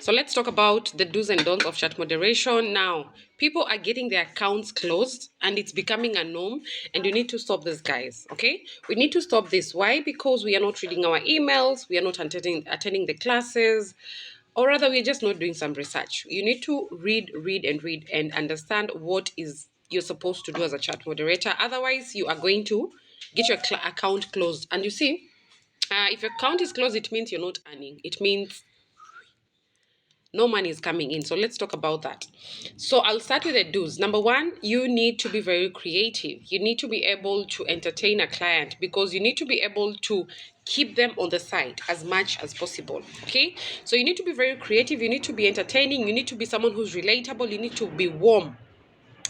So let's talk about the do's and don'ts of chat moderation. Now, people are getting their accounts closed and it's becoming a norm, and you need to stop this, guys. Okay? We need to stop this. Why? Because we are not reading our emails, we are not attending the classes, or rather, we're just not doing some research. You need to read, and understand what is you're supposed to do as a chat moderator. Otherwise, you are going to get your account closed. And you see, if your account is closed, it means you're not earning. It means no money is coming in. So let's talk about that. So I'll start with the do's. Number one, you need to be very creative. You need to be able to entertain a client because you need to be able to keep them on the side as much as possible. Okay, so you need to be very creative, you need to be entertaining, you need to be someone who's relatable, you need to be warm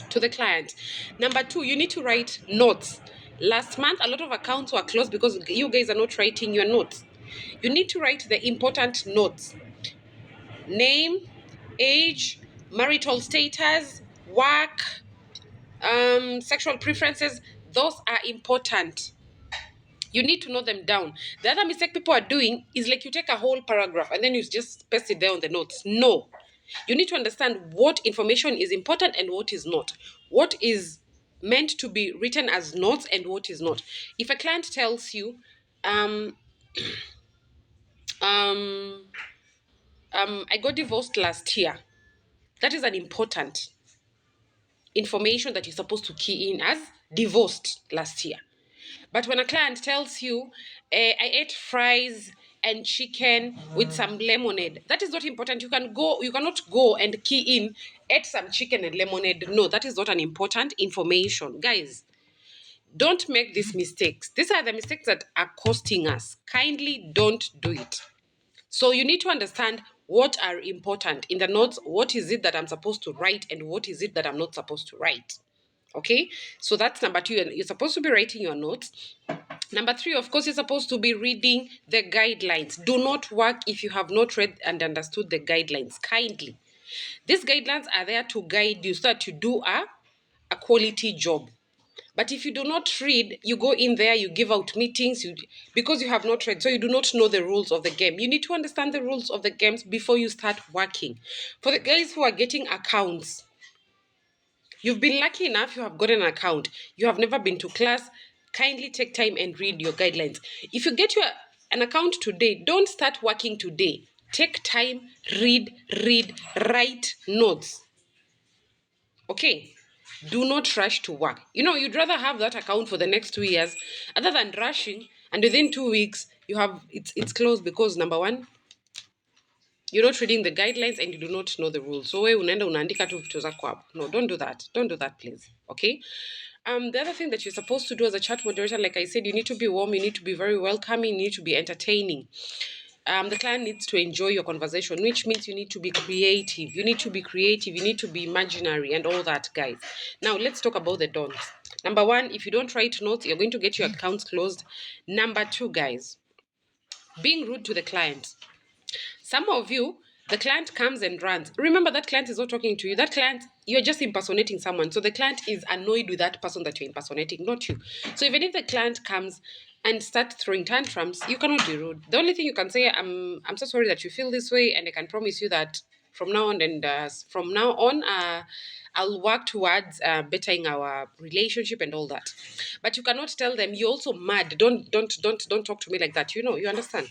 to the client. Number two, you need to write notes. Last month, a lot of accounts were closed because you guys are not writing your notes. You need to write the important notes: name, age, marital status, work, sexual preferences. Those are important. You need to know them down. The other mistake people are doing is like you take a whole paragraph and then you just paste it there on the notes. No. You need to understand what information is important and what is not. What is meant to be written as notes and what is not. If a client tells you, um, um, I got divorced last year, that is an important information that you're supposed to key in as divorced last year. But when a client tells you, I ate fries and chicken with some lemonade, that is not important. You cannot go and key in, ate some chicken and lemonade. No, that is not an important information. Guys, don't make these mistakes. These are the mistakes that are costing us. Kindly don't do it. So you need to understand what are important in the notes. What is it that I'm supposed to write and what is it that I'm not supposed to write? Okay, so that's number two. You're supposed to be writing your notes. Number three, of course, you're supposed to be reading the guidelines. Do not work if you have not read and understood the guidelines. Kindly. These guidelines are there to guide you so that you do a quality job. But if you do not read, you go in there, you give out meetings, because you have not read, so you do not know the rules of the game. You need to understand the rules of the games before you start working. For the guys who are getting accounts, you've been lucky enough, you have got an account. You have never been to class. Kindly take time and read your guidelines. If you get an account today, don't start working today. Take time, read, write notes. Okay? Do not rush to work. You'd rather have that account for the next 2 years other than rushing and within 2 weeks you have it's closed because number one, you're not reading the guidelines and you do not know the rules. So unaenda unaandika tu vitu zako hapo. No, don't do that. Don't do that, please. Okay? The other thing that you're supposed to do as a chat moderator, like I said, you need to be warm, you need to be very welcoming, you need to be entertaining. The client needs to enjoy your conversation, which means you need to be creative. You need to be creative, you need to be imaginary and all that, guys. Now, let's talk about the don'ts. Number one, if you don't write notes, you're going to get your accounts closed. Number two, guys, being rude to the client. Some of you, the client comes and runs. Remember, that client is not talking to you. That client, you're just impersonating someone. So the client is annoyed with that person that you're impersonating, not you. So even if the client comes and starts throwing tantrums, you cannot be rude. The only thing you can say, I'm so sorry that you feel this way, and I can promise you that from now on, I'll work towards bettering our relationship and all that. But you cannot tell them you're also mad. Don't talk to me like that. You understand?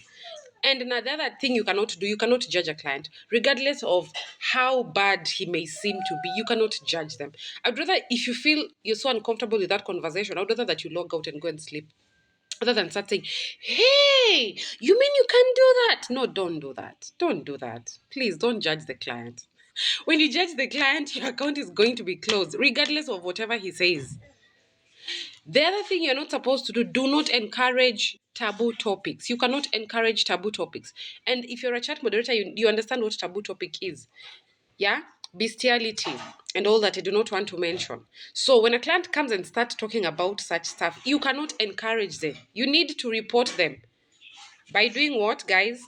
And another thing you cannot do, you cannot judge a client, regardless of how bad he may seem to be. You cannot judge them. I'd rather, if you feel you're so uncomfortable with that conversation, I'd rather that you log out and go and sleep, other than start saying, "Hey, you mean you can do that?" No, don't do that. Don't do that. Please don't judge the client. When you judge the client, your account is going to be closed, regardless of whatever he says. The other thing you're not supposed to do not encourage taboo topics. You cannot encourage taboo topics. And if you're a chat moderator, you understand what taboo topic is. Yeah? Bestiality and all that I do not want to mention. So when a client comes and starts talking about such stuff, you cannot encourage them. You need to report them. By doing what, guys?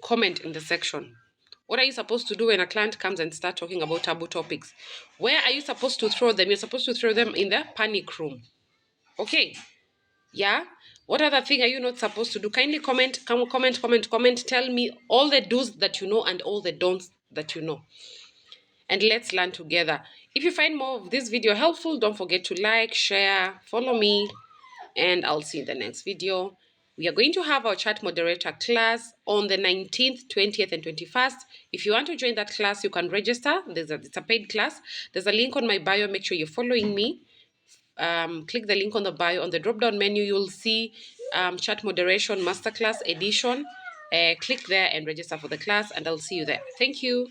Comment in the section. What are you supposed to do when a client comes and start talking about taboo topics? Where are you supposed to throw them? You're supposed to throw them in the panic room. Okay? Yeah? What other thing are you not supposed to do? Kindly comment, comment. Tell me all the do's that you know and all the don'ts that you know. And let's learn together. If you find more of this video helpful, don't forget to like, share, follow me, and I'll see you in the next video. We are going to have our chat moderator class on the 19th, 20th, and 21st. If you want to join that class, you can register. It's a paid class. There's a link on my bio. Make sure you're following me. Click the link on the bio. On the drop-down menu, you'll see chat moderation masterclass edition. Click there and register for the class, and I'll see you there. Thank you.